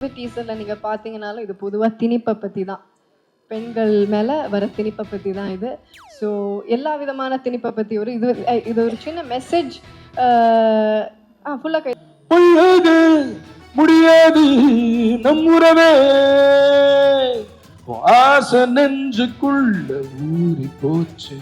டீசர்ல நீங்க பாத்தீங்கன்னாலும் இது பொதுவா திணிப்பை பத்தி தான். பெண்கள் மேல வர திணிப்பை பத்தி தான் இது. ஸோ எல்லா விதமான திணிப்பை பத்தி இது ஒரு சின்ன மெசேஜ். ஃபுல்லா பொய்யாது முடியாது நம்முறவே ஆசை நெஞ்சுக்குள்ள ஊறி போச்சு,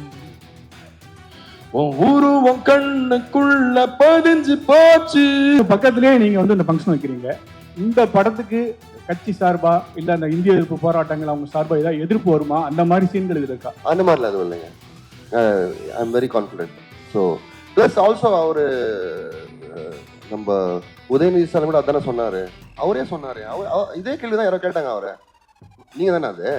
உன் உருவம் கண்ணுக்குள்ள பதிஞ்சு போச்சு. பக்கத்திலேயே நீங்க வந்து இந்த ஃபங்க்ஷன் வைக்கிறீங்க. இந்த படத்துக்கு கட்சி சார்பா இல்ல அந்த இந்திய எதிர்ப்பு போராட்டங்கள் அவங்க சார்பா ஏதாவது எதிர்ப்பு வருமா? அந்த மாதிரி சீன்கள் இது இருக்கா? அந்த மாதிரிலாம் எதுவும் இல்லைங்க. I am very confident. So plus also அவரு நம்ம உதயநிதி சார் கூட அதானே சொன்னாரு, அவரே சொன்னாரு. இதே கேள்விதான் யாரோ கேட்டாங்க அவரை, நீங்க தானே அது.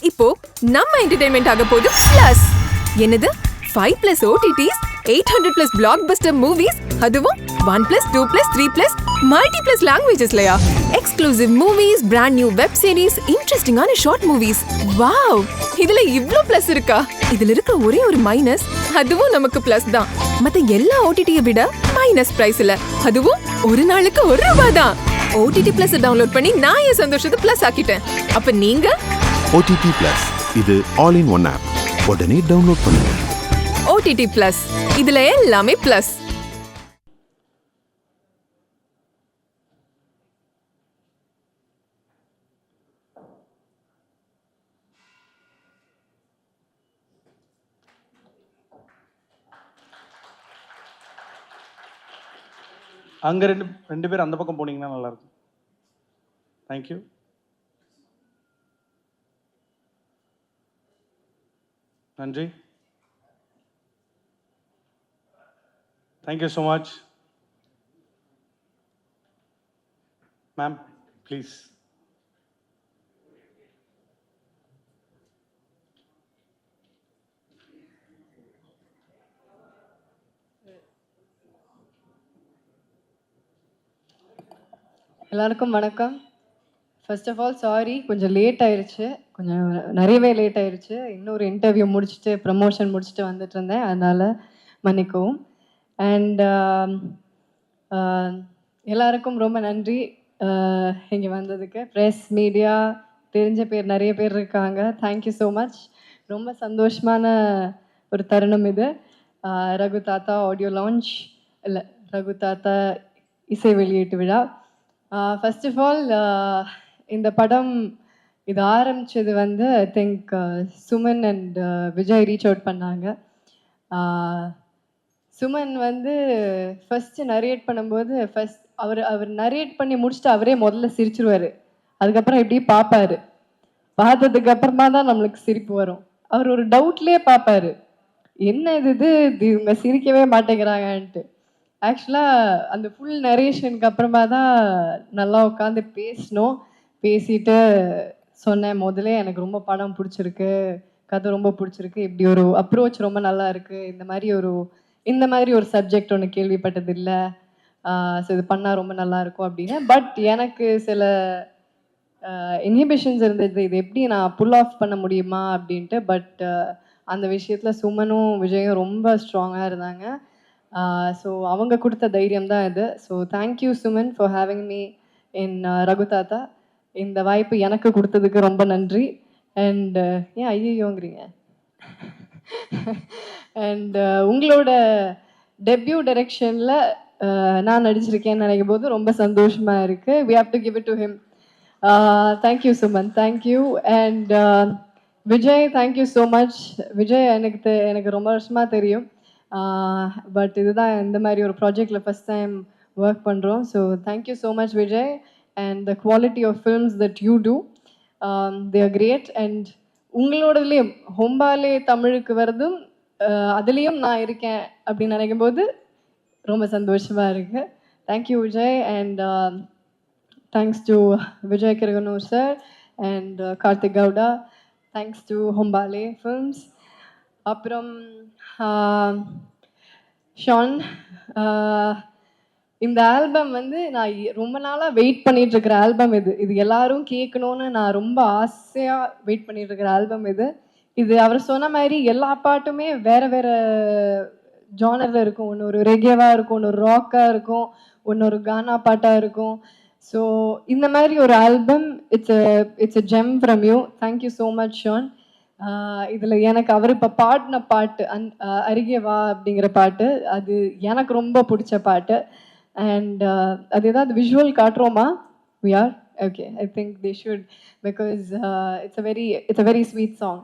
இப்போ நம்ம என்டர்டெயின்மெண்ட் ஆக போகுது பிளஸ். என்னது 5+ OTTs, 800+ பிளாக்பஸ்டர் மூவிஸ், அதுவும் 1+, 2+, 3+ மல்டி+ லாங்குவேஜஸ்லயா? Exclusive movies, brand new web series, இன்ட்ரெஸ்டிங்கான ஷார்ட் மூவிஸ். வாவ், இதுல இவ்ளோ பிளஸ் இருக்கா? இதுல இருக்க ஒரே ஒரு மைனஸ், அதுவும் நமக்கு பிளஸ் தான். மத்த எல்லா OTT-ய விட மைனஸ் பிரைஸ்ல, அதுவும் ஒரு நாளுக்கு ₹1 தான். OTT Plus டவுன்லோட் பண்ணி நான் என் சந்தோஷத்தை பிளஸ் ஆக்கிட்டேன். அப்ப நீங்க OTT Plus இது ஆல் இன் ஒன் ஆப். உடனே டவுன்லோட் பண்ணுங்க. OTT Plus இதுல எல்லாமே பிளஸ். அங்க ரெண்டு பேர் அந்த பக்கம் போனீங்கன்னா நல்லா இருக்கும். தேங்க்யூ. நன்றி. Thank you so much. Ma'am please. எல்லாருக்கும் வணக்கம். ஃபர்ஸ்ட் ஆஃப் ஆல் சாரி, கொஞ்சம் லேட் ஆயிடுச்சு, கொஞ்சம் நிறையவே லேட் ஆயிடுச்சு. இன்னொரு இன்டர்வியூ முடிச்சுட்டு ப்ரமோஷன் முடிச்சுட்டு வந்துட்டு இருந்தேன், அதனால் மன்னிக்கவும். அண்ட் எல்லாருக்கும் ரொம்ப நன்றி இங்கே வந்ததுக்கு. ப்ரெஸ், மீடியா, தெரிஞ்ச பேர் நிறைய பேர் இருக்காங்க. Thank you so much. ரொம்ப சந்தோஷமான ஒரு தருணம் இது. ரகு தாத்தா ஆடியோ லான்ச், இல்லை ரகு தாத்தா இசை வெளியீட்டு விழா. ஃபர்ஸ்ட் ஆஃப் ஆல் இந்த படம் இது ஆரம்பித்தது வந்து I think Suman and Vijay reach out பண்ணாங்க. சுமன் வந்து ஃபஸ்ட்டு நரேட் பண்ணும்போது அவர் நரேட் பண்ணி முடிச்சுட்டு அவரே முதல்ல சிரிச்சிருவார். அதுக்கப்புறம் இப்படி பார்ப்பார். பார்த்ததுக்கு அப்புறமா தான் நம்மளுக்கு சிரிப்பு வரும். அவர் ஒரு டவுட்லேயே பார்ப்பார், என்ன இது இவங்க சிரிக்கவே மாட்டேங்கிறாங்கன்ட்டு. ஆக்சுவலாக அந்த ஃபுல் நரேஷனுக்கு அப்புறமா தான் நல்லா உட்காந்து பேசிட்டு சொன்னேன், முதல்ல எனக்கு ரொம்ப படம் பிடிச்சிருக்கு, கதை ரொம்ப பிடிச்சிருக்கு, இப்படி ஒரு அப்ரோச் ரொம்ப நல்லா இருக்குது, இந்த மாதிரி ஒரு சப்ஜெக்ட் ஒன்று கேள்விப்பட்டது இல்லை, ஸோ இது பண்ணால் ரொம்ப நல்லாயிருக்கும் அப்படின்னு. பட் எனக்கு சில இன்ஹிபிஷன்ஸ் இருந்தது, இது எப்படி நான் புல் ஆஃப் பண்ண முடியுமா அப்படின்ட்டு. பட் அந்த விஷயத்தில் சுமனும் விஜயும் ரொம்ப ஸ்ட்ராங்காக இருந்தாங்க. ஸோ அவங்க கொடுத்த தைரியம் தான் இது. So thank you Suman for having me in Raghu தாத்தா. இந்த வாய்ப்பு எனக்கு கொடுத்ததுக்கு ரொம்ப நன்றி. அண்ட் ஏன் ஐயோங்கிறீங்க? அண்ட் உங்களோட டெபியூ டைரக்ஷனில் நான் நடிச்சிருக்கேன்னு நினைக்கும் போது ரொம்ப சந்தோஷமாக இருக்குது. We have to give it to him. Thank you Suman, thank you. And Vijay, thank you so much. Vijay எனக்கு ரொம்ப வருஷமாக தெரியும், பட் இதுதான் இந்த மாதிரி ஒரு ப்ராஜெக்டில் ஃபஸ்ட் டைம் ஒர்க் பண்ணுறோம். So thank you so much Vijay. And the quality of films that you do, they are great. And உங்களோடதுலேயும் ஹொம்பாலே தமிழுக்கு வரதும் அதுலேயும் நான் இருக்கேன் அப்படின்னு நினைக்கும் போது ரொம்ப சந்தோஷமாக இருக்குது. Thank you Vijay. And thanks to Vijay Kiragandur sir and Karthik Gowda. Thanks to Hombale Films. அப்புறம் ஷான், இந்த ஆல்பம் வந்து நான் ரொம்ப நாளாக வெயிட் பண்ணிட்டு இருக்கிற ஆல்பம் இது. இது எல்லாரும் கேட்கணும்னு நான் ரொம்ப ஆசையாக வெயிட் பண்ணிட்டு இருக்கிற ஆல்பம் இது. இது அவர் சொன்ன மாதிரி எல்லா பாட்டுமே வேற வேற ஜானரில் இருக்கும். ஒன்று ஒரு ரெகேவாக இருக்கும், ஒன்று ஒரு ராக்காக இருக்கும், ஒன்று ஒரு கானா பாட்டாக இருக்கும். ஸோ இந்த மாதிரி ஒரு album, it's a gem from you. Thank you so much Shaan. இதில் எனக்கு அவர் இப்போ பாடின பாட்டு அருகே வா அப்படிங்கிற பாட்டு, அது எனக்கு ரொம்ப பிடிச்ச பாட்டு. அண்ட் அது ஏதாவது visual காட்டுறோமா? We are? Okay, I think they should, because it's a very sweet song.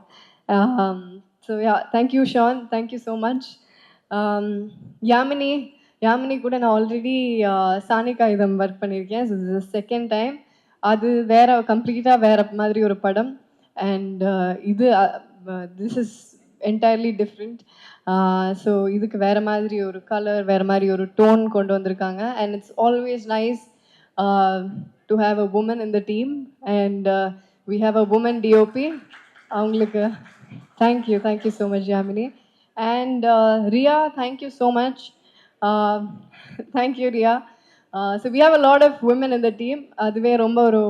So yeah, thank you Sean, thank you so much. Yamini கூட நான் ஆல்ரெடி சானிகா இதம் ஒர்க் பண்ணியிருக்கேன். So this is the second time. அது வேற கம்ப்ளீட்டாக வேற மாதிரி ஒரு படம். அண்ட் இது this is entirely different. So இதுக்கு வேறு மாதிரி ஒரு கலர், வேறு மாதிரி ஒரு டோன் கொண்டு வந்திருக்காங்க. And it's always nice to have a woman in the team. And we have a woman DOP. அவங்களுக்கு thank you so much Yamini. And Riya, thank you so much. Thank you Riya. So we have a lot of woman in the team. அதுவே ரொம்ப ஒரு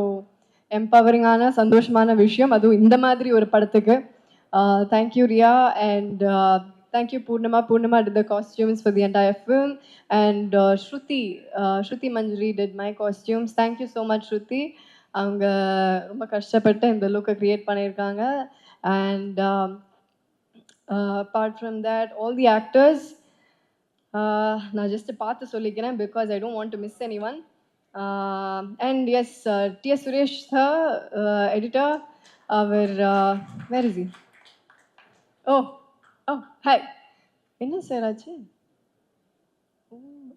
எம்பவரிங்கான சந்தோஷமான விஷயம், அதுவும் இந்த மாதிரி ஒரு படத்துக்கு. Thank you Riya. And thank you Poornima did the costumes for the entire film. And Shruti Manjari did my costumes. Thank you so much Shruti. அவங்க ரொம்ப கஷ்டப்பட்டு இந்த லுக்கை க்ரியேட் பண்ணியிருக்காங்க. And apart from that, all the actors, நான் ஜஸ்ட் பார்த்து சொல்லிக்கிறேன் because I don't want to miss anyone. And yes, T.S. Suresh sir, editor, our where is he? Oh, hi. என்ன sir ஆச்சு?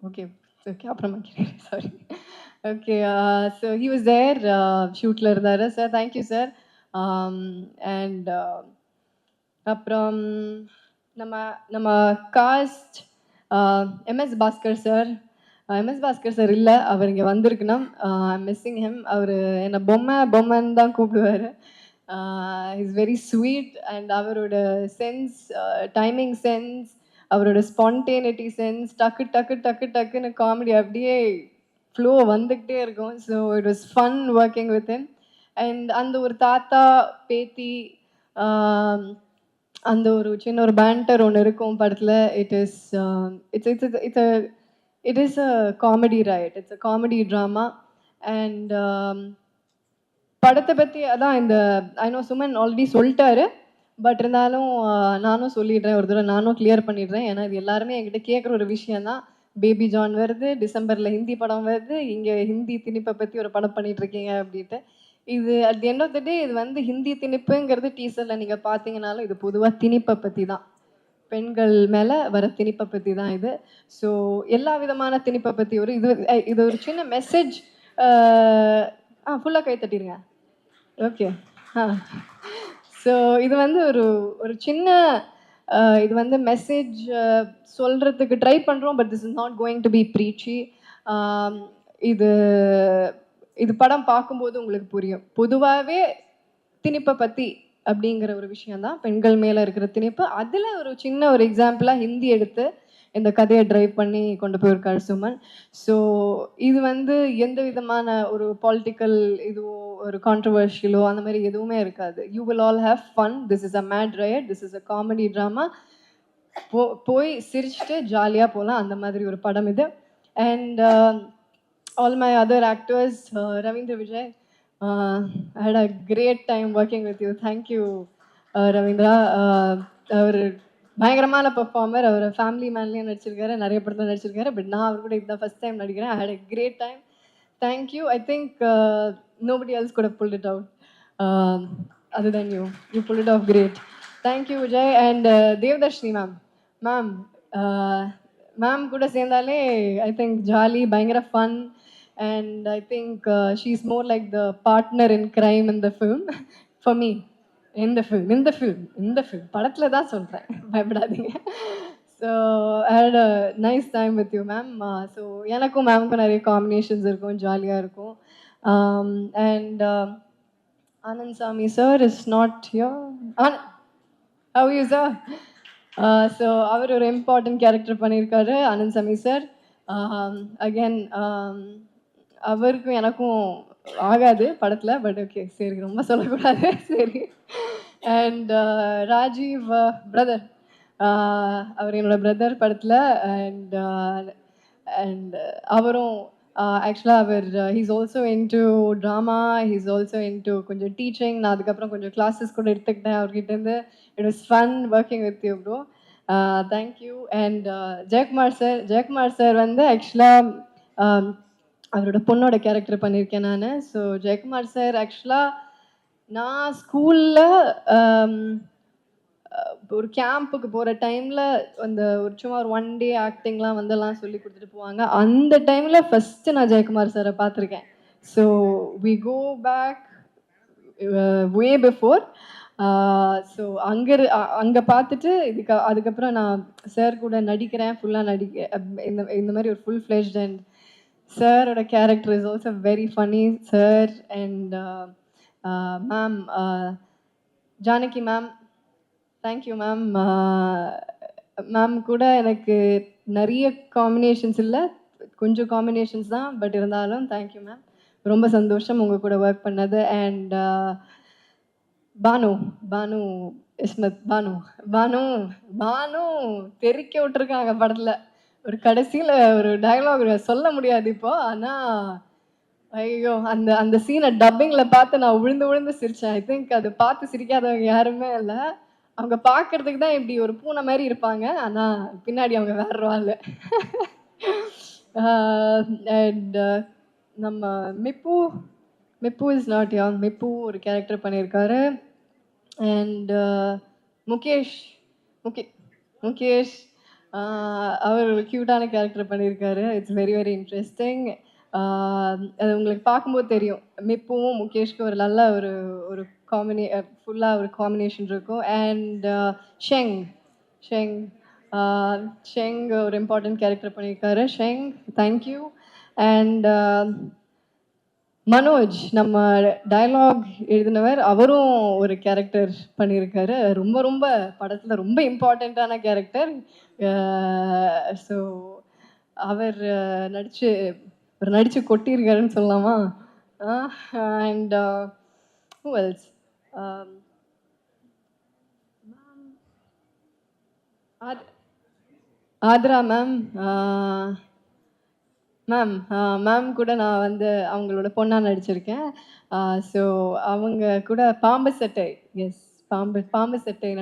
ஓகே அப்புறமா கேட்குறேன், sorry. Okay, so he was there, ஷூட்டில் இருந்தார் sir. Thank you sir. And அப்புறம் நம்ம cast MS Bhaskar sir. MS Bhaskar sir இல்லை, அவர் இங்கே வந்திருக்கணும். Missing him. அவர் என்னை பொம்மைன்னு தான் கூப்பிடுவார். Is very sweet. அண்ட் அவரோட சென்ஸ், டைமிங் சென்ஸ், அவரோட ஸ்பான்டேனிட்டி சென்ஸ், டக்குன்னு காமெடி அப்படியே ஃப்ளோ வந்துக்கிட்டே இருக்கும். So it was fun working with him. And அந்த ஒரு தாத்தா பேத்தி, அந்த ஒரு சின்ன ஒரு பேண்டர் ஒன்று இருக்கும் படத்தில். It is a comedy, right? It's a comedy drama. And படத்தை பற்றி அதான் இந்த ஐ நோ சுமன் ஆல்ரெடி சொல்லிட்டாரு, பட் இருந்தாலும் நானும் சொல்லிடுறேன், ஒரு தடவை நானும் கிளியர் பண்ணிடுறேன். ஏன்னா இது எல்லாருமே என்கிட்ட கேட்குற ஒரு விஷயந்தான். பேபி ஜான் வருது, டிசம்பரில் ஹிந்தி படம் வருது, இங்கே ஹிந்தி திணிப்பை பற்றி ஒரு படம் பண்ணிகிட்ருக்கீங்க அப்படின்ட்டு. இது at the end of the day இது வந்து ஹிந்தி திணிப்புங்கிறது டீசரில் நீங்கள் பார்த்தீங்கனாலும் இது பொதுவாக திணிப்பை பற்றி தான், பெண்கள் மேலே வர திணிப்பை பற்றி தான் இது. ஸோ எல்லா விதமான திணிப்பை பற்றி இது ஒரு சின்ன மெசேஜ். ஃபுல்லாக கை தட்டிடுங்க. ஓகே. ஸோ இது வந்து ஒரு சின்ன இது வந்து மெசேஜ் சொல்கிறதுக்கு ட்ரை பண்ணுறோம். But this is not going to be preachy. இது படம் பார்க்கும்போது உங்களுக்கு புரியும். பொதுவாகவே திணிப்பை பற்றி அப்படிங்கிற ஒரு விஷயந்தான், பெண்கள் மேலே இருக்கிற திணிப்பு. அதில் ஒரு சின்ன ஒரு எக்ஸாம்பிளாக ஹிந்தி எடுத்து இந்த கதையை ட்ரைவ் பண்ணி கொண்டு போயிருக்காரு சுமன். ஸோ இது வந்து எந்த விதமான ஒரு பாலிட்டிக்கல் இதுவோ ஒரு கான்ட்ரவர்ஷியலோ அந்த மாதிரி எதுவுமே இருக்காது. You will all have fun. This is a mad ride, this is a comedy drama. போய் சிரிச்சுட்டு ஜாலியாக போகலாம், அந்த மாதிரி ஒரு படம் இது. And all my other actors, Ravindra Vijay, I had a great time working with you. Thank you Ravindra. அவர் பயங்கரமான பெர்ஃபார்மர். அவர் ஃபேமிலி மேன்லேயும் நடிச்சிருக்காரு, நிறைய படத்தில் நடிச்சிருக்காரு. பட் நான் அவர் கூட இதுதான் ஃபஸ்ட் டைம் நடிக்கிறேன். I had a great time. Thank you. I think nobody else could have pulled it out other than you. You pulled it off great. Thank you Vijay. And Devdarshini ma'am கூட சேர்ந்தாலே I think jolly, பயங்கர fun. And I think she's more like the partner in crime in the film for me. In the film படத்தில் தான் சொல்கிறேன், பயப்படாதீங்க. So I had a nice time with you ma'am. So எனக்கும் மேமுக்கும் நிறைய combinations இருக்கும், ஜாலியாக இருக்கும். And Anand Sami sir is not here. How are you, sir? So அவர் ஒரு இம்பார்ட்டன்ட் கேரக்டர் பண்ணியிருக்காரு ஆனந்த் சாமி சார். அகேன் அவருக்கும் எனக்கும் ஆகாது படத்தில், பட் ஓகே சரி ரொம்ப சொல்லக்கூடாது சரி. அண்ட் ராஜீவ் பிரதர், அவர் என்னோட பிரதர் படத்தில். அண்ட் அவரும் ஆக்சுவலாக அவர் he's also into drama, he's also into கொஞ்சம் டீச்சிங். நான் அதுக்கப்புறம் கொஞ்சம் கிளாஸஸ் கூட எடுத்துக்கிட்டேன் அவர்கிட்டேருந்து. It was fun working with you bro. Thank you. And Jayakumar sir வந்து ஆக்சுவலாக அவரோட பொண்ணோட கேரக்டர் பண்ணியிருக்கேன் நான். ஸோ ஜெயக்குமார் சார் ஆக்சுவலாக நான் ஸ்கூலில் ஒரு கேம்புக்கு போகிற டைமில் அந்த ஒரு சும்மா ஒரு 1 day ஆக்டிங்லாம் வந்தெல்லாம் சொல்லி கொடுத்துட்டு போவாங்க. அந்த டைமில் ஃபஸ்ட்டு நான் ஜெயக்குமார் சாரை பார்த்துருக்கேன். So we go back way before. So அங்கே பார்த்துட்டு அதுக்கப்புறம் நான் சார் கூட நடிக்கிறேன், ஃபுல்லாக இந்த மாதிரி ஒரு ஃபுல் ஃப்ளெஷ்ட். அண்ட் சாரோட character is also very funny sir. And ma'am Janaki ma'am, thank you ma'am. Ma'am கூட எனக்கு நிறைய காம்பினேஷன்ஸ் இல்லை, கொஞ்சம் காம்பினேஷன்ஸ் தான், பட் இருந்தாலும் தேங்க்யூ மேம். ரொம்ப சந்தோஷம் உங்கள் கூட ஒர்க் பண்ணது. அண்ட் பானு இஸ்மத், பானு தெறிக்க விட்டுருக்காங்க படத்தில். ஒரு கடைசியில் ஒரு டயலாக் சொல்ல முடியாது இப்போ, ஆனால் ஐயோ அந்த சீனை டப்பிங்கில் பார்த்து நான் விழுந்து சிரித்தேன். ஐ திங்க் அது பார்த்து சிரிக்காதவங்க யாருமே இல்லை. அவங்க பார்க்கறதுக்கு தான் இப்படி ஒரு பூனை மாதிரி இருப்பாங்க, ஆனால் பின்னாடி அவங்க வேற ஆள். அண்ட் நம்ம மிப்பு இஸ் நாட் யாங், மிப்பு ஒரு கேரக்டர் பண்ணியிருக்காரு. அண்ட் முகேஷ் அவர் ஒரு க்யூட்டான கேரக்டர் பண்ணியிருக்காரு. It's very very interesting. அது உங்களுக்கு பார்க்கும்போது தெரியும், மிப்புவும் முகேஷ்க்கும் ஒரு நல்ல ஒரு ஃபுல்லாக ஒரு காம்பினேஷன் இருக்கும். அண்ட் ஷெங் ஒரு இம்பார்ட்டன்ட் கேரக்டர் பண்ணியிருக்காரு. Sheng, thank you. அண்ட் மனோஜ், நம்ம டயலாக் எழுதினவர், அவரும் ஒரு கேரக்டர் பண்ணியிருக்காரு. ரொம்ப ரொம்ப படத்தில் ரொம்ப இம்பார்ட்டண்ட்டான கேரக்டர். ஸோ அவர் நடித்து கொட்டியிருக்காருன்னு சொல்லலாமா? And who else? Athra ma'am கூட நான் வந்து அவங்களோட பொண்ணாக நடிச்சிருக்கேன். ஸோ அவங்க கூட பாம்பு சட்டை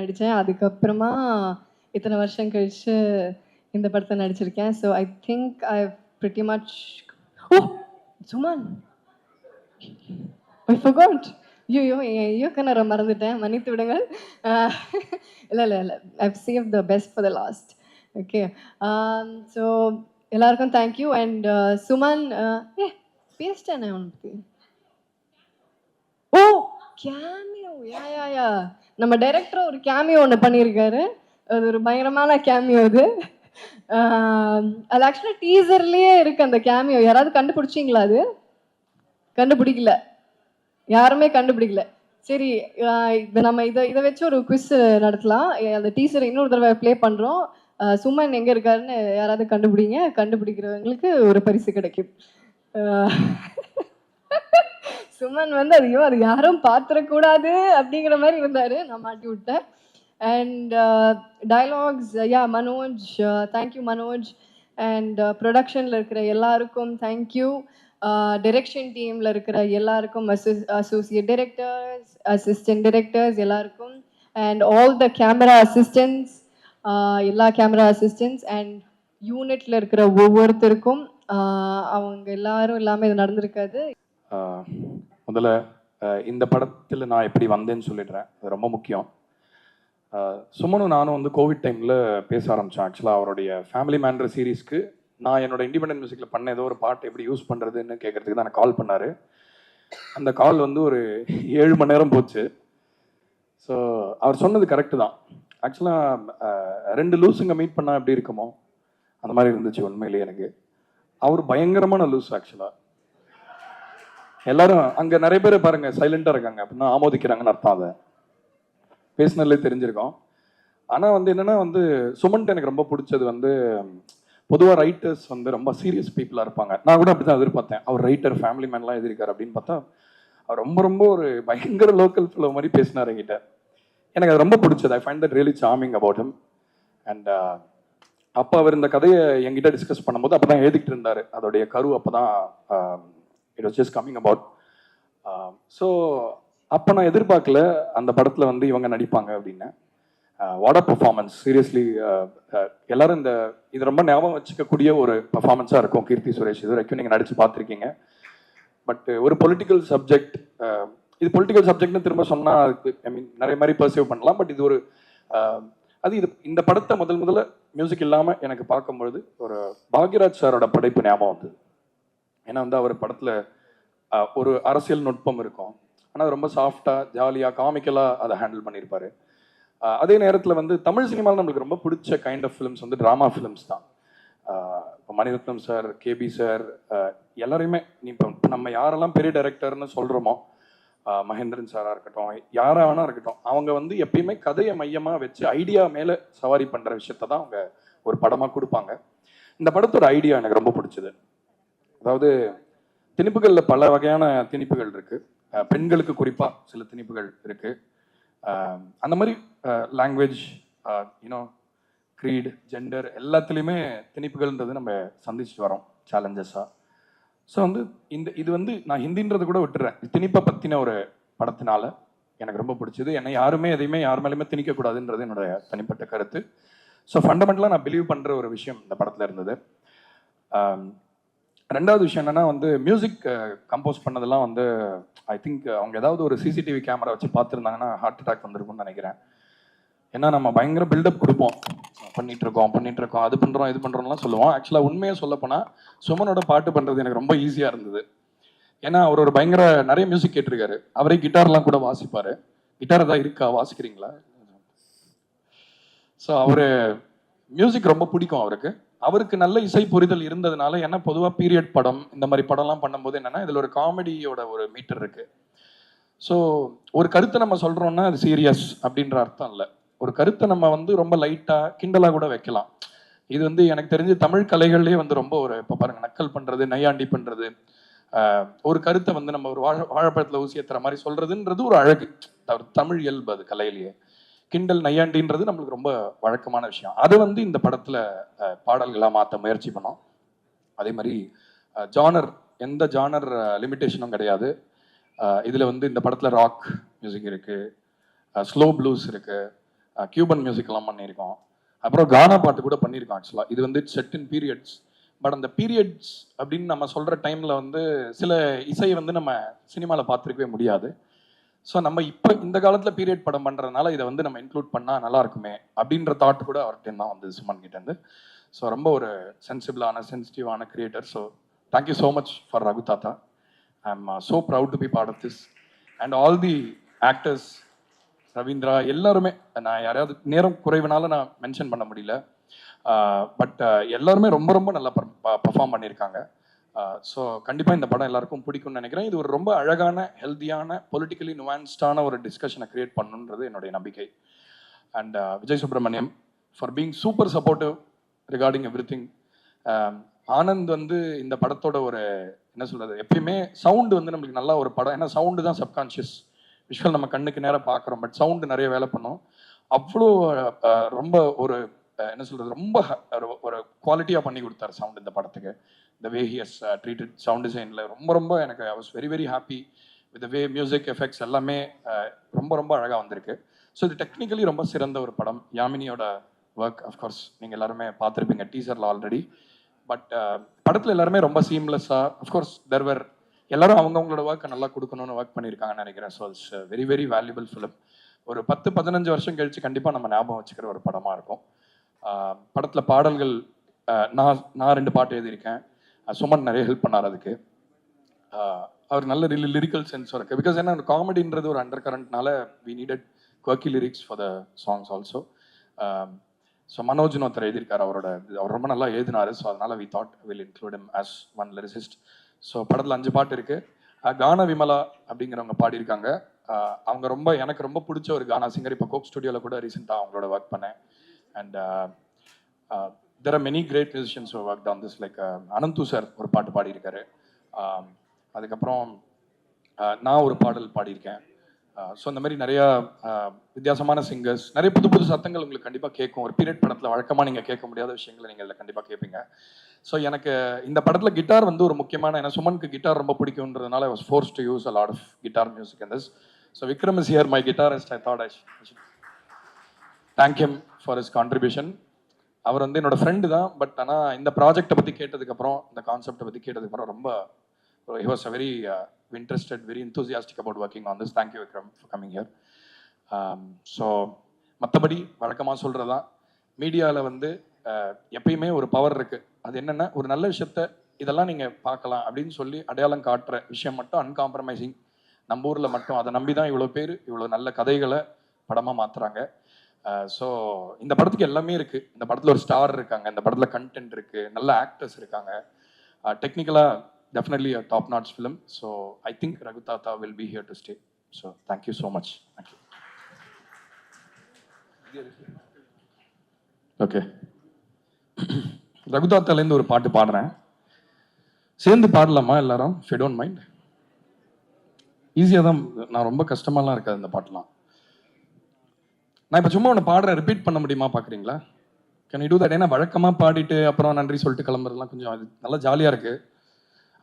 நடித்தேன். அதுக்கப்புறமா இத்தனை வருஷம் கழிச்சு இந்த படத்தை நடிச்சிருக்கேன். So I think I pretty much. Suman, I forgot. ஐயோ இயக்குனரை மறந்துட்டேன், மன்னித்து விடுங்கள். இல்லை I've saved the best for the last. Okay. So எல்லாருக்கும் தேங்க்யூ. அண்ட் சுமன் பேசிட்டேனே உனக்கு. ஓ கேமியோ, யா நம்ம டைரக்டர் ஒரு கேமியோ ஒன்று பண்ணியிருக்காரு. அது ஒரு பயங்கரமான கேமியோ. அது ஆக்சுவலாக டீசர்லேயே இருக்கு அந்த கேமியோ. யாராவது கண்டுபிடிச்சிங்களா? அது கண்டுபிடிக்கல, யாருமே கண்டுபிடிக்கல. சரி, நம்ம இதை வச்சு ஒரு குவிஸ் நடத்தலாம். அந்த டீசரை இன்னொரு தடவை ப்ளே பண்ணுறோம். சுமன் எங்கே இருக்காருன்னு யாராவது கண்டுபிடிக்கிறவங்களுக்கு ஒரு பரிசு கிடைக்கும். சுமன் வந்து அது யாரும் பார்த்துடக்கூடாது அப்படிங்கிற மாதிரி இருந்தார், நான் மாட்டி விட்டேன். And dialogues, Manoj, thank you Manoj. And ப்ரொடக்ஷனில் இருக்கிற எல்லாருக்கும் தேங்க்யூ. டைரக்ஷன் டீமில் இருக்கிற எல்லாருக்கும், அசோசியேட் டைரக்டர்ஸ், அசிஸ்டன்ட் டைரக்டர்ஸ் எல்லாருக்கும், and all the camera assistants, எல்லா கேமரா அசிஸ்டன்ட்ஸ் அண்ட் யூனிட்டில் இருக்கிற ஒவ்வொருத்தருக்கும். அவங்க எல்லாரும் இல்லாமல் இது நடந்திருக்காது. முதல்ல இந்த படத்தில் நான் எப்படி வந்தேன்னு சொல்லிடுறேன், அது ரொம்ப முக்கியம். சுமனும் நானும் வந்து கோவிட் டைமில் பேச ஆரம்பித்தோம். ஆக்சுவலாக அவருடைய ஃபேமிலி மேன்ற சீரீஸ்க்கு நான் என்னோட இண்டிபெண்டன்ட் மியூசிக்கில் பண்ண ஏதோ ஒரு பாட்டு எப்படி யூஸ் பண்ணுறதுன்னு கேட்குறதுக்கு தான் எனக்கு கால் பண்ணார். அந்த கால் வந்து ஒரு 7 மணி நேரம் போச்சு. ஸோ அவர் சொன்னது கரெக்டு தான். ஆக்சுவலாக 2 லூஸுங்க மீட் பண்ணால் எப்படி இருக்குமோ அந்த மாதிரி இருந்துச்சு உண்மையிலேயே எனக்கு. அவர் பயங்கரமான லூஸ் ஆக்சுவலாக. எல்லாரும் அங்க நிறைய பேர் பாருங்க சைலண்டா இருக்காங்க அப்படின்னா ஆமோதிக்கிறாங்கன்னு அர்த்தம். அதை பேசினதுலே தெரிஞ்சிருக்கோம். ஆனா வந்து என்னன்னா வந்து சுமன்ட்டு எனக்கு ரொம்ப பிடிச்சது வந்து பொதுவாக ரைட்டர்ஸ் வந்து ரொம்ப சீரியஸ் பீப்புளாக இருப்பாங்க. நான் கூட அப்படி தான் எதிர்பார்த்தேன். அவர் ரைட்டர் ஃபேமிலி மேன்லாம் எழுதியிருக்காரு அப்படின்னு பார்த்தா அவர் ரொம்ப ரொம்ப ஒரு பயங்கர லோக்கல் ஃபிலோ மாதிரி பேசினார் என்கிட்ட. எனக்கு அது ரொம்ப பிடிச்சது. I find that really charming about him. And அப்போ அவர் இந்த கதையை என்கிட்ட டிஸ்கஸ் பண்ணும்போது அப்போ தான் எழுதிக்கிட்டு இருந்தார். அதோடைய கரு அப்போ தான் it was just coming about. So அப்போ நான் எதிர்பார்க்கல அந்த படத்தில் வந்து இவங்க நடிப்பாங்க அப்படின்னு. What a performance, seriously. எல்லாரும் இது ரொம்ப ஞாபகம் வச்சுக்கக்கூடிய ஒரு பர்ஃபார்மன்ஸாக இருக்கும். கீர்த்தி சுரேஷ் இது வரைக்கும் நீங்கள் நடித்து பார்த்துருக்கீங்க. பட் ஒரு பொலிட்டிக்கல் சப்ஜெக்ட், இது பொலிட்டிக்கல் சப்ஜெக்ட்னு திரும்ப சொன்னால் அதுக்கு ஐ மீன் நிறைய மாதிரி பர்சீவ் பண்ணலாம். பட் இது ஒரு இந்த படத்தை முதல்ல மியூசிக் இல்லாமல் எனக்கு பார்க்கும்பொழுது ஒரு பாக்யராஜ் சாரோட படைப்பு ஞாபகம் வந்தது. ஏன்னா வந்து அவர் படத்தில் ஒரு அரசியல் நுட்பம் இருக்கும். ஆனால் ரொம்ப சாஃப்டாக ஜாலியாக காமிக்கலாக அதை ஹேண்டில் பண்ணியிருப்பாரு. அதே நேரத்தில் வந்து தமிழ் சினிமாவில் நம்மளுக்கு ரொம்ப பிடிச்ச கைண்ட் ஆஃப் ஃபிலிம்ஸ் வந்து ட்ராமா ஃபிலிம்ஸ் தான். இப்போ மணிரத்னம் சார், கேபி சார், எல்லாரையுமே இப்போ நம்ம யாரெல்லாம் பெரிய டைரக்டர்னு சொல்கிறோமோ, மகேந்திரன் சாராக இருக்கட்டும், யாராக வேணா இருக்கட்டும், அவங்க வந்து எப்பயுமே கதையை மையமாக வச்சு ஐடியா மேலே சவாரி பண்ணுற விஷயத்த தான் அவங்க ஒரு படமாக கொடுப்பாங்க. இந்த படத்தோட ஐடியா எனக்கு ரொம்ப பிடிச்சது. அதாவது திணிப்புகளில் பல வகையான திணிப்புகள் இருக்குது. பெண்களுக்கு குறிப்பாக சில திணிப்புகள் இருக்குது. அந்த மாதிரி லாங்குவேஜ், யூனோ, க்ரீட், ஜெண்டர் எல்லாத்துலேயுமே திணிப்புகள்ன்றது நம்ம சந்திச்சுட்டு வரோம் சேலஞ்சஸாக. ஸோ வந்து இது வந்து நான் ஹிந்தின்றது கூட விட்டுறேன். திணிப்பை பற்றின ஒரு படத்தினால எனக்கு ரொம்ப பிடிச்சது. என்னை யாருமே எதையுமே யார் மேலேயுமே திணிக்கக்கூடாதுன்றது என்னோட தனிப்பட்ட கருத்து. ஸோ ஃபண்டமெண்டலாக நான் பிலீவ் பண்ணுற ஒரு விஷயம் இந்த படத்தில் இருந்தது. ரெண்டாவது விஷயம் என்னென்னா வந்து மியூசிக் கம்போஸ் பண்ணதெல்லாம் வந்து ஐ திங்க் அவங்க ஏதாவது ஒரு சிசிடிவி கேமரா வச்சு பார்த்துருந்தாங்கன்னா ஹார்ட் அட்டாக் வந்திருக்கும்னு நினைக்கிறேன். ஏன்னா நம்ம பயங்கர பில்டப் கொடுப்போம், பண்ணிட்டு இருக்கோம், அது பண்ணுறோம் இது பண்ணுறோம்லாம் சொல்லுவோம். ஆக்சுவலாக உண்மையாக சொல்லப்போனால் சுமனோட பாட்டு பண்ணுறது எனக்கு ரொம்ப ஈஸியாக இருந்தது. ஏன்னா அவர் ஒரு பயங்கர நிறைய மியூசிக் கேட்டிருக்காரு. அவரே கிட்டார்லாம் கூட வாசிப்பார். கிட்டார் தான் இருக்கா, வாசிக்கிறீங்களா? ஸோ அவர் மியூசிக் ரொம்ப பிடிக்கும் அவருக்கு நல்ல இசை புரிதல் இருந்ததுனால. ஏன்னா பொதுவாக பீரியட் படம் இந்த மாதிரி படம்லாம் பண்ணும்போது என்னன்னா இதில் ஒரு காமெடியோட ஒரு மீட்டர் இருக்கு. ஸோ ஒரு கருத்தை நம்ம சொல்றோம்னா அது சீரியஸ் அப்படின்ற அர்த்தம் இல்லை. ஒரு கருத்தை நம்ம வந்து ரொம்ப லைட்டாக கிண்டலாக கூட வைக்கலாம். இது வந்து எனக்கு தெரிஞ்சு தமிழ் கலைகள்லேயே வந்து ரொம்ப ஒரு இப்போ பாருங்க நக்கல் பண்ணுறது, நையாண்டி பண்ணுறது, ஒரு கருத்தை வந்து நம்ம ஒரு வாழைப்பழத்தில் ஊசி ஏற்றுற மாதிரி சொல்றதுன்றது ஒரு அழகு, தமிழ் இயல்பு. அது கலையிலேயே கிண்டல் நையாண்டின்றது நம்மளுக்கு ரொம்ப வழக்கமான விஷயம். அதை வந்து இந்த படத்தில் பாடல்களாக மாற்ற முயற்சி பண்ணோம். அதே மாதிரி ஜானர், எந்த ஜானர் லிமிட்டேஷனும் கிடையாது. இதில் வந்து இந்த படத்தில் ராக் மியூசிக் இருக்குது, ஸ்லோ ப்ளூஸ் இருக்குது, கியூபன் மியூசிக்லாம் பண்ணியிருக்கோம். அப்புறம் கானா பாட்டு கூட பண்ணியிருக்கோம். ஆக்சுவலாக இது வந்து செட் இன் பீரியட்ஸ். பட் அந்த பீரியட்ஸ் அப்படின்னு நம்ம சொல்கிற டைமில் வந்து சில இசையை வந்து நம்ம சினிமாவில் பார்த்துருக்கவே முடியாது. ஸோ நம்ம இப்போ இந்த காலத்தில் பீரியட் படம் பண்ணுறதுனால இதை வந்து நம்ம இன்க்ளூட் பண்ணால் நல்லா இருக்குமே அப்படின்ற தாட் கூட அவர்கிட்ட தான் வந்து சுமன் கிட்டேருந்து. ஸோ ரொம்ப ஒரு சென்சிட்டிவான creator. So thank you so much for Raghu Thatha. I am so proud to be part of this and all the actors, Ravindra, எல்லாருமே. நான் யாரையாவது நேரம் குறைவுனால நான் மென்ஷன் பண்ண முடியல. பட் எல்லாருமே ரொம்ப ரொம்ப நல்லா பர்ஃபார்ம் பண்ணியிருக்காங்க. ஸோ கண்டிப்பாக இந்த படம் எல்லாருக்கும் பிடிக்கும்னு நினைக்கிறேன். இது ஒரு ரொம்ப அழகான, ஹெல்த்தியான, பொலிட்டிக்கலி நுவான்ஸ்டான ஒரு டிஸ்கஷனை கிரியேட் பண்ணணுன்றது என்னுடைய நம்பிக்கை. And Vijay Subramaniam for being super supportive regarding every thing. Anand வந்து இந்த படத்தோட ஒரு என்ன சொல்கிறது, எப்பயுமே சவுண்டு வந்து நம்மளுக்கு நல்லா ஒரு படம். ஏன்னா சவுண்டு தான் சப்கான்ஷியஸ், விஷுவல் நம்ம கண்ணுக்கு நேராக பார்க்குறோம். பட் சவுண்டு நிறைய வேலை பண்ணோம். அவ்வளோ ரொம்ப ஒரு என்ன சொல்கிறது, ரொம்ப ஒரு குவாலிட்டியாக பண்ணி கொடுத்தாரு சவுண்ட் இந்த படத்துக்கு. the way he has treated sound design ரொம்ப ரொம்ப எனக்கு I was very very happy with the way music effects எல்லாமே ரொம்ப ரொம்ப அழகாக வந்திருக்கு. ஸோ இது டெக்னிக்கலி ரொம்ப சிறந்த ஒரு படம். யாமினியோட ஒர்க் அஃப்கோர்ஸ் நீங்கள் எல்லாருமே பார்த்துருப்பீங்க டீசரில் ஆல்ரெடி. பட் படத்தில் எல்லாருமே ரொம்ப சீம்லெஸ்ஸாக, அஃப்கோர்ஸ் தெர்வர் எல்லாரும் அவங்கவுங்களோட ஒர்க்கை நல்லா கொடுக்கணும்னு ஒர்க் பண்ணியிருக்காங்கன்னு நினைக்கிறேன். So it's very very valuable film. ஒரு 10-15 வருஷம் கழிச்சு கண்டிப்பாக நம்ம ஞாபகம் வச்சுக்கிற ஒரு படமாக இருக்கும். படத்தில் பாடல்கள் நான் 2 பாட்டு எழுதியிருக்கேன். சுமன் நிறைய ஹெல்ப் பண்ணார் அதுக்கு. அவர் நல்ல லிரிக்கல் சென்ஸ் இருக்குது. பிகாஸ் ஏன்னா காமெடின்றது ஒரு அண்டர் கரண்ட்னால we needed quirky lyrics for the songs also. So மனோஜ்னு ஒருத்தர் எழுதியிருக்காரு. அவர் ரொம்ப நல்லா எழுதினார். ஸோ அதனால் we thought will include him as one lyricist. So படத்தில் 5 பாட்டு இருக்குது. கானா விமலா அப்படிங்கிறவங்க பாடியிருக்காங்க. அவங்க எனக்கு ரொம்ப பிடிச்ச ஒரு கானா சிங்கர். இப்போ கோக் ஸ்டுடியோவில் கூட ரீசெண்டாக அவங்களோட ஒர்க் பண்ணேன். And there are many great musicians work on this. Like Ananthu sir ஒரு பாட்டு பாடியிருக்காரு. அதுக்கப்புறம் நான் ஒரு பாடல் பாடியிருக்கேன். ஸோ இந்த மாதிரி நிறையா வித்தியாசமான சிங்கர்ஸ், நிறைய புது புது சத்தங்கள் உங்களுக்கு கண்டிப்பாக கேட்கும். ஒரு பீரியட் படத்தில் வழக்கமாக நீங்கள் கேட்க முடியாத விஷயங்களை நீங்கள் இதில் கண்டிப்பாக கேட்பீங்க. ஸோ எனக்கு இந்த படத்தில் கிட்டார் வந்து ஒரு முக்கியமான, ஏன்னா சுமனுக்கு கிட்டார் ரொம்ப பிடிக்கும்ன்றதுனால I was forced to use a lot of guitar music in this. So Vikram is here, my guitarist. I thought I should thank him for his contribution. அவர் வந்து என்னோட ஃப்ரெண்டு தான். பட் ஆனால் இந்த ப்ராஜெக்டை பற்றி கேட்டதுக்கப்புறம், இந்த கான்செப்டை பற்றி கேட்டதுக்கப்புறம் ரொம்ப he was a very interested, very enthusiastic about working on this. Thank you Vikram for coming here. So மற்றபடி வழக்கமாக சொல்கிறதான், மீடியாவில் வந்து எப்பயுமே ஒரு பவர் இருக்குது. அது என்னென்னா, ஒரு நல்ல விஷயத்த இதெல்லாம் நீங்கள் பார்க்கலாம் அப்படின்னு சொல்லி அடையாளம் காட்டுற விஷயம் மட்டும் அன்காம்ப்ரமைசிங். நம்ம ஊரில் மட்டும் அதை நம்பி தான் இவ்வளோ பேர் இவ்வளோ நல்ல கதைகளை படமாக மாற்றுறாங்க. ஸோ இந்த படத்துக்கு எல்லாமே இருக்குது. இந்த படத்தில் ஒரு ஸ்டார் இருக்காங்க, இந்த படத்தில் கண்டென்ட் இருக்குது, நல்ல ஆக்டர்ஸ் இருக்காங்க. டெக்னிக்கலாக definitely a top-notch film. So I think Raghu Tata will be here to stay. So thank you so much. Thank you. Okay. Raghu Tata லேருந்து ஒரு பாட்டு பாடுறேன். சேர்ந்து பாடலாமா எல்லாரும்? If you don't mind. ஈஸியாக தான், நான் ரொம்ப கஷ்டமாலாம் இருக்காது இந்த பாட்டுலாம். நான் இப்போ சும்மா ஒன்று பாடுறேன், ரிப்பீட் பண்ண முடியுமா பார்க்குறீங்களா? Can you do that? ஏன்னா வழக்கமாக பாடிட்டு அப்புறம் நன்றி சொல்லிட்டு கிளம்புறதுலாம் கொஞ்சம் அது நல்லா ஜாலியாக இருக்குது.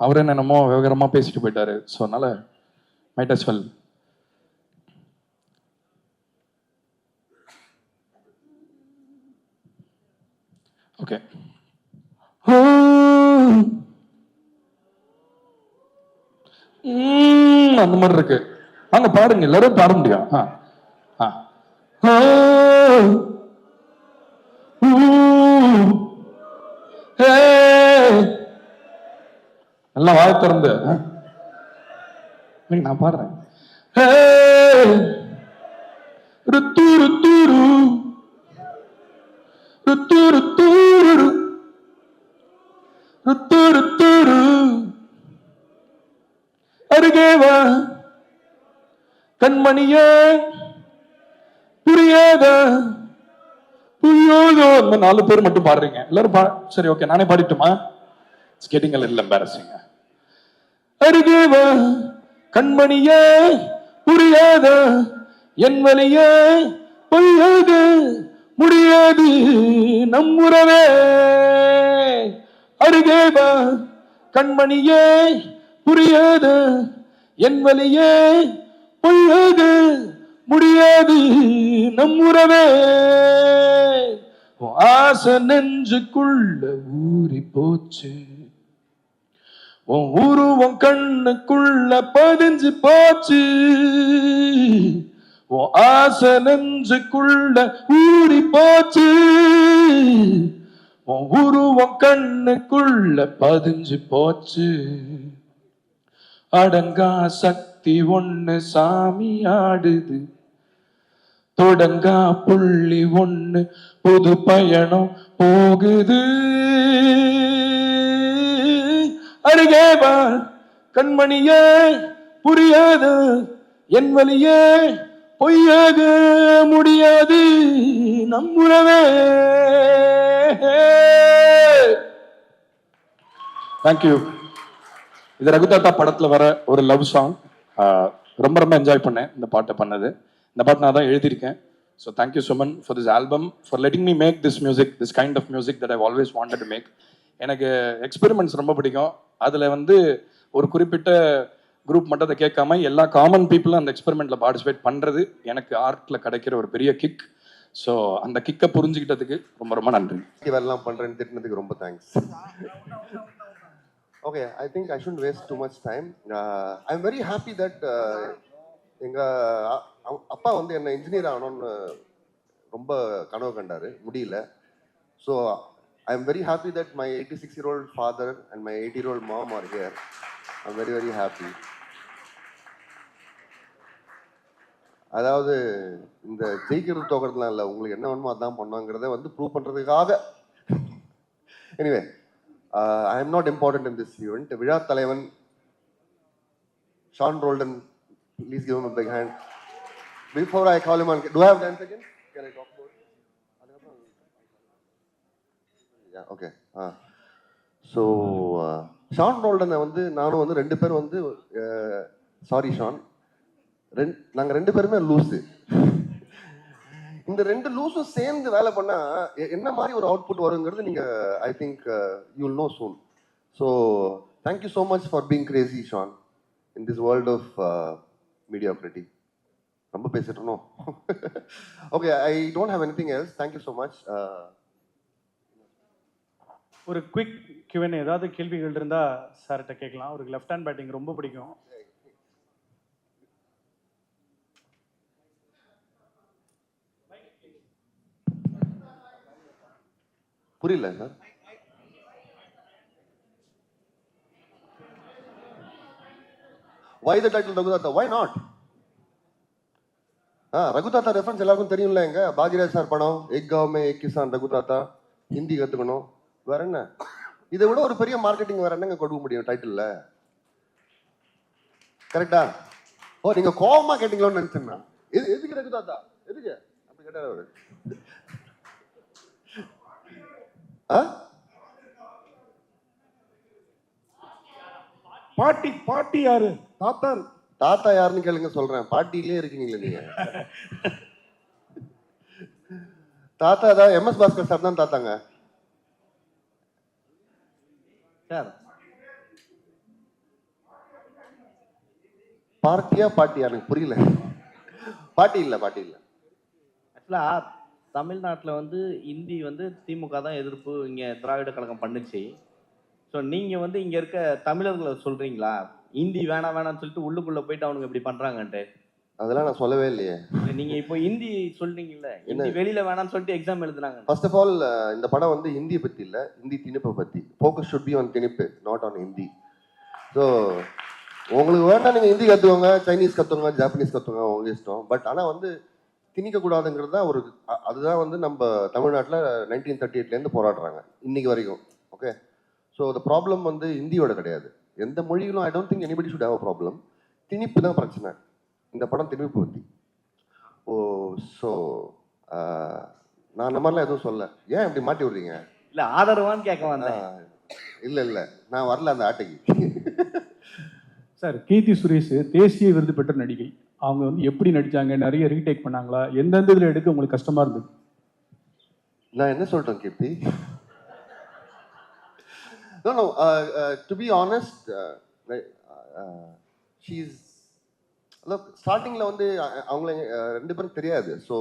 அவர் என்னமோ விவகாரமா பேசிட்டு போயிட்டாரு. ஸோ அதனால மைட் அஸ் வெல். ஓகே. அந்த மாதிரி இருக்கு. வாங்க பாருங்க, எல்லாரும் பாட முடியும். நல்லா வாய் திறந்து நான் பாடுறேன். அருகேவா கண்மணியே, புரியாத புரியாதோ. அந்த 4 பேர் மட்டும் பாடுறீங்க எல்லாரும். சரி, ஓகே, நானே பாடிட்டுமா? It's getting a little embarrassing. அருகேவா கண்மணியே, புரியாத என் வலியே, பொய்யாது முடியாது நம் உறவே. அருகேவா கண்மணியே, புரியாத என் வலியே, பொய்யாது முடியாது நம் உறவே. ஆசை நெஞ்சுக்குள்ள ஊறி போச்சு, உன் உருவம் கண்ணுக்குள்ள பதிஞ்சு போச்சு. உன் ஆசை நெஞ்சுக்குள்ள ஊறி போச்சு, உன் உருவம் கண்ணுக்குள்ள பதிஞ்சு போச்சு. அடங்கா சக்தி ஒண்ணு சாமி ஆடுது, தொடங்கா புள்ளி ஒண்ணு புது பயணம் போகுது. அருகேவா கண்மணியே, புரியாத என் வலியே, பொய்யாக முடியாது நம் உறவே. தேங்க்யூ. இது ரகு தாத்தா படத்துல வர ஒரு லவ் சாங். ரொம்ப ரொம்ப என்ஜாய் பண்ணேன் இந்த பாட்டை பண்ணது. இந்த பாட்டு நான் தான் எழுதியிருக்கேன். So thank you Suman for this album, for letting me make this music, this kind of music that I always wanted to make. எனக்கு எக்ஸ்பெரிமெண்ட்ஸ் ரொம்ப பிடிக்கும். அதில் வந்து ஒரு குறிப்பிட்ட குரூப் மட்டும் அதை கேட்காம எல்லா காமன் பீப்புளும் அந்த எக்ஸ்பெரிமெண்ட்ல பார்ட்டிசிபேட் பண்ணுறது எனக்கு ஆர்ட்டில் கிடைக்கிற ஒரு பெரிய கிக். ஸோ அந்த கிக்கை புரிஞ்சுக்கிட்டதுக்கு ரொம்ப ரொம்ப நன்றி. இதெல்லாம் பண்ணுறேன்னு திட்டினதுக்கு ரொம்ப thanks. Okay, I think I should waste too much time. I am very happy that எங்கள் அப்பா வந்து என்னை இன்ஜினியர் ஆகணும்னு ரொம்ப கனவு கண்டார், முடியல. So I am very happy that my 86-year-old father and my 80-year-old mom are here. I'm very, very happy. அதாவது இந்த ஜெயிக்கிறது தோக்கிறதுலாம் இல்லை, உங்களுக்கு என்ன வேணுமோ அதான் பண்ணுவாங்கிறத வந்து ப்ரூவ் பண்ணுறதுக்காக. Anyway, I am not important in this event. விழா தலைவன் Sean Roldan, please give him a big hand. Before I call him on, do I have 10 seconds? Can I talk about it? Yeah, okay. So, Sean Roldan வந்து நானும் வந்து 2 பேரும் வந்து sorry Shawn, நாங்கள் 2 பேருமே loose. இந்த 2 லூஸும் சேர்ந்து வேலை பண்ணா என்ன மாதிரி ஒரு அவுட்புட் வருங்கிறது நீங்க I think you will know soon. So thank you so much for being crazy Shaan in this world of mediocrity. ரொம்ப பேசிட்டோம். Okay, I don't have anything else. Thank you so much. ஒரு குவிக் Q&A ஏதாவது கேள்விகள் இருந்தா சார்கிட்ட கேட்கலாம். அவருக்கு லெஃப்ட் ஹேண்ட் பேட்டிங் ரொம்ப பிடிக்கும். புரியல sir. Why the title Raghuthatha? Why not? Raghuthatha reference எல்லாருக்கும் தெரியும்ல. எங்க பாக்யராஜ் சார் படம் எக் காவ் மே எக் கிசான் ரகுதாத்தா. ஹிந்தி கத்துக்கணும். வேற என்ன? இதை விட ஒரு பெரிய மார்க்கெட்டிங் வேற என்னங்க கொடுக்க முடியும் டைட்டில்ல? கரெக்டா? ஓ, நீங்க கோவமா கேட்டீங்களோன்னு நினைச்சேன். எதுக்கு ரகுதாத்தா? எதுக்கு அப்படி கேட்டாரு அவரு. பாட்டி யாரு? தாத்தா யாருன்னு கேளுங்க சொல்றேன். பாட்டிலே இருக்கீங்களே நீங்க. தாத்தா தான் MS பாஸ்கர் சார் தான் தாத்தாங்க சார். பாட்டியா எனக்கு புரியல. பாட்டி இல்ல. ஆக்சுவலா தமிழ்நாட்டில் வந்து இந்தி வந்து திமுக தான் எதிர்ப்பு இங்கே திராவிட கழகம் பண்ணுச்சு. ஸோ நீங்கள் வந்து இங்கே இருக்க தமிழர்களை சொல்கிறீங்களா இந்தி வேணாம்னு சொல்லிட்டு உள்ளுக்குள்ளே போயிட்டு அவனுங்க இப்படி பண்ணுறாங்கன்ட்டு? அதெல்லாம் நான் சொல்லவே இல்லையே. நீங்கள் இப்போ ஹிந்தி சொல்றீங்கல்ல, ஹிந்தி வெளியில் வேணாம்னு சொல்லிட்டு எக்ஸாம் எழுதுனாங்க. ஃபர்ஸ்ட் ஆஃப் ஆல் இந்த படம் வந்து ஹிந்தியை பற்றி இல்லை, ஹிந்தி திணிப்பை பற்றி. ஃபோக்கஸ் ஷுட் பி ஆன் திணிப்பு, நாட் ஆன் ஹிந்தி. ஸோ உங்களுக்கு வேண்டாம் நீங்கள் ஹிந்தி கற்றுக்கோங்க, சைனீஸ் கற்றுக்கோங்க, ஜாப்பனீஸ் கற்றுக்கோங்க, உங்கள் இஷ்டம். பட் ஆனால் வந்து திணிக்கக்கூடாதுங்கிறது தான் ஒரு அதுதான் வந்து நம்ம தமிழ்நாட்டில் 1938லேருந்து போராடுறாங்க இன்னைக்கு வரைக்கும். ஓகே, ஸோ த ப்ராப்ளம் வந்து ஹிந்தியோட கிடையாது. எந்த மொழியிலும் I don't think anybody should have a problem. திணிப்பு தான் பிரச்சனை. இந்த படம் திணிப்பு பற்றி. ஓ, ஸோ நான் அந்த மாதிரிலாம் எதுவும் சொல்ல. ஏன் இப்படி மாட்டி விடுறீங்க? இல்லை ஆதரவான்னு கேட்க வந்தேன். இல்லை நான் வரல அந்த ஆட்டைக்கு. சார், கீர்த்தி சுரேஷ் தேசிய விருது பெற்ற நடிகை. அவங்க வந்து எப்படி நடிச்சாங்க? நிறைய ரீடேக் பண்ணாங்களா? எந்தெந்த இதில் எடுக்க உங்களுக்கு கஷ்டமா இருந்தது? நான் என்ன சொல்லிட்டேன் கீர்த்தி? No, to be honest, she's look, startingல வந்து அவங்கள 2 பேரும் தெரியாது. So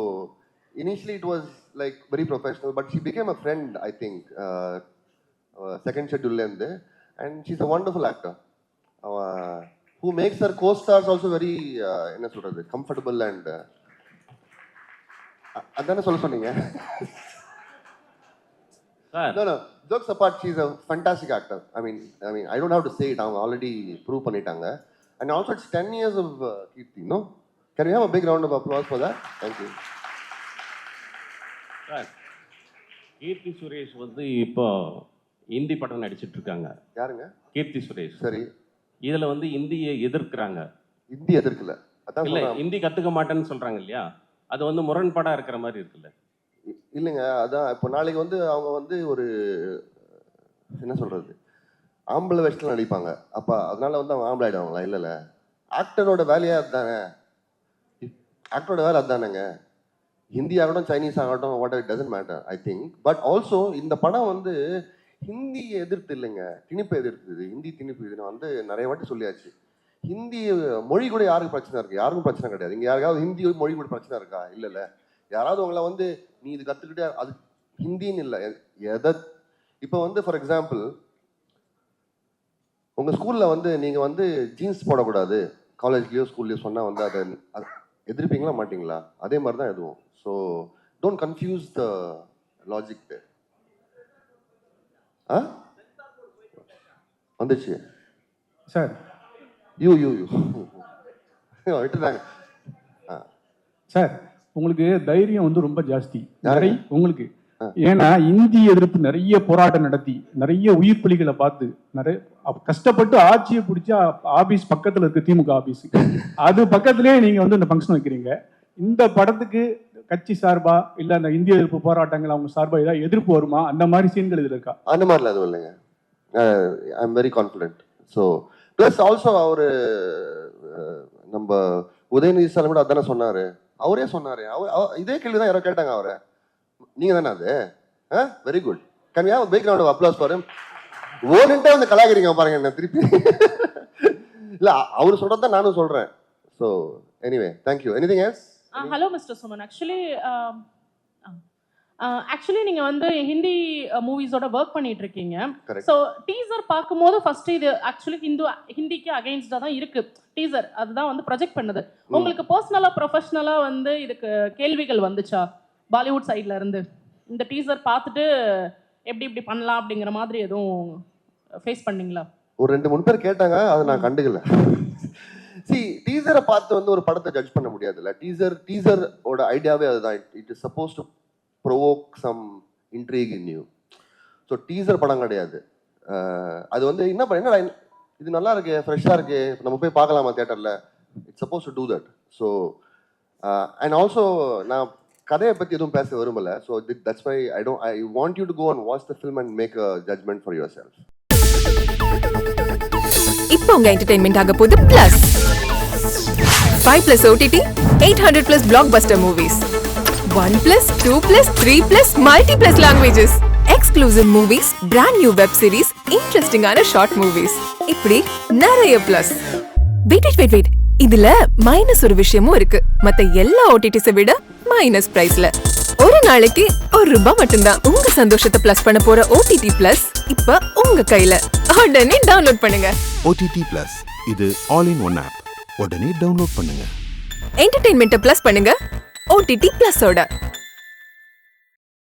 initially it was like very professional, but she became a friend, I think, second scheduleல இருந்து. And she's a wonderful actor who makes her co-stars also very என்ன சொல்றது, comfortable and அதானே சொல்ல சொன்னீங்க? No, jokes apart, she's a fantastic actor. I mean, I don't have to say it. அவங்க already prove பண்ணிட்டாங்க. And also it's 10 years of Kirti, no? Can we have a big round of applause for that? Thank you. Sir, Keerthy Suresh வந்து இப்போ இந்தி படம் நடிச்சிட்டு இருக்காங்க. யாருங்க? கீர்த்தி சுரேஷ். சரி. இதுல வந்து இந்தியை எதிர்க்கிறாங்க. இந்தி எதிர்க்கல. அதான் இல்ல, சொல்றேன். இந்தி கத்துக்க மாட்டேன்னு சொல்றாங்க இல்லையா? அது வந்து முரண்பாடா இருக்கிற மாதிரி இருக்குல்ல? இல்லைங்க, அதான் இப்போ நாளைக்கு வந்து அவங்க வந்து ஒரு என்ன சொல்றது, ஆம்பளை வேஷத்தில் நடிப்பாங்க. அப்போ அதனால வந்து அவங்க ஆம்பளை ஆயிடுவாங்களா? இல்லைல்ல, ஆக்டரோட வேலையா அதுதானே. ஆக்டரோட வேலை அதுதானேங்க. ஹிந்தி ஆகட்டும், சைனீஸ் ஆகட்டும், what it doesn't matter I think. But also இந்த படம் வந்து ஹிந்தி எதிர்த்து இல்லைங்க, திணிப்பு எதிர்த்துது. ஹிந்தி திணிப்பு இது நான் வந்து நிறைய வாட்டி சொல்லியாச்சு. ஹிந்தி மொழி கூட யாருக்கு பிரச்சனை இருக்கு? யாருக்கும் பிரச்சனை கிடையாது. இங்கே யாருக்காவது ஹிந்தி மொழி கூட பிரச்சனை இருக்கா? இல்லைல்ல. யாராவது உங்களை வந்து நீ இது கற்றுக்கிட்டே, அது ஹிந்தின்னு இல்லை எதை. இப்போ வந்து ஃபார் எக்ஸாம்பிள், உங்கள் ஸ்கூலில் வந்து நீங்கள் வந்து ஜீன்ஸ் போடக்கூடாது காலேஜ்லேயோ ஸ்கூல்லையோ சொன்னால் வந்து அதை எதிர்ப்பீங்களா மாட்டிங்களா? அதே மாதிரி தான் எதுவும். So don't confuse the logic. வந்துச்சு சார். யூ விட்டுட்டாங்க. சார், உங்களுக்கு தைரியம் வந்து ரொம்ப ஜாஸ்தி. உங்களுக்கு ஏன்னா இந்தி எதிர்ப்பு நிறைய போராட்டம் நடத்தி நிறைய உயிர் பலிகளை பார்த்து நிறைய கஷ்டப்பட்டு ஆட்சியை பிடிச்ச ஆபீஸ் பக்கத்துல இருக்கு திமுக ஆபீஸ், அது பக்கத்திலேயே நீங்க வந்து இந்த ஃபங்க்ஷன் வைக்கிறீங்க. இந்த படத்துக்கு கட்சி சார்பா இல்ல அந்த இந்திய எதிர்ப்பு போராட்டங்கள் அவங்க சார்பா ஏதாவது எதிர்ப்பு வருமா? அந்த மாதிரி சீன்கள் இதுல இருக்கா? அந்த மாதிரிலாம் எதுவும் இல்லைங்க. I am very confident. So plus also அவரு நம்ம உதயநிதி ஸ்டாலின் கூட அதானே சொன்னாரு, அவரே சொன்னாரு. இதே கேள்விதான் யாரோ கேட்டாங்க அவரை, நீங்க தானே அது? Very good. Can we have a big round of applause for him? ஓடிட்டே வந்து கலாய்க்கிறீங்க பாருங்க என்ன திருப்பி. இல்ல அவரு சொல்றதான் நானும் சொல்றேன். So anyway thank you. Anything else? Hello mister Suman, actually நீங்க வந்து ஹிந்தி மூவிஸோட ஒர்க் பண்ணிட்டு இருக்கீங்க. ஸோ டீசர் பார்க்கும்போது ஃபர்ஸ்ட் இது ஆக்சுவலி ஹிந்திக்கு அகைன்ஸ்டா தான் இருக்கு டீசர், அதுதான் வந்து ப்ரொஜெக்ட் பண்ணுது. உங்களுக்கு பர்சனலா ப்ரொஃபஷனலா வந்து இதுக்கு கேள்விகள் வந்துச்சா பாலிவுட் சைட்ல இருந்து? இந்த டீசர் பார்த்துட்டு எப்படி இப்படி பண்ணலாம் அப்படிங்கிற மாதிரி எதுவும் ஃபேஸ் பண்ணீங்களா? ஒரு 2-3 பேர் கேட்டாங்க, அதை நான் கண்டுக்கல. டீசரை பார்த்து வந்து ஒரு படத்தை ஜட்ஜ் பண்ண முடியாதுல்ல. டீசரோட ஐடியாவே அதுதான். It is suppose to provoke some intrigue in you. So teaser படம் கிடையாது அது. வந்து என்னடா இது நல்லா இருக்கு, ஃப்ரெஷ்ஷாக இருக்கு, நம்ம போய் பார்க்கலாமா தியேட்டரில்? It's suppose to do that. So and also நான் கதையை பற்றி எதுவும் பேச விரும்பல. So that's why I want you to go and watch the film and make a judgment for your self. இப்போ உங்க என்டர்டெயின்மெண்ட் ஆக போகுது plus 5+ OTT 800+ blockbuster movies 1+, 2+, 3+, multi+ languages exclusive movies, brand new web series, interesting ஆன short movies, இப்படி நிறைய plus. Wait இதுல minus ஒரு விஷயமும் இருக்கு. மத்த எல்லா ஓடிடிஸை விட மைனஸ் பிரைஸ்ல ஒரு நாளைக்கு ₹1 மட்டும்தான். உங்க சந்தோஷத்தை பிளஸ் பண்ண போற OTT பிளஸ் இப்ப உங்க கையில. உடனே டவுன்லோட் பண்ணுங்க. OTT Plus இது ஆல் இன் ஒன் ஆப். உடனே டவுன்லோட் பண்ணுங்க. என்டர்டெயின்மெண்ட்டை பிளஸ் பண்ணுங்க OTT பிளஸோட.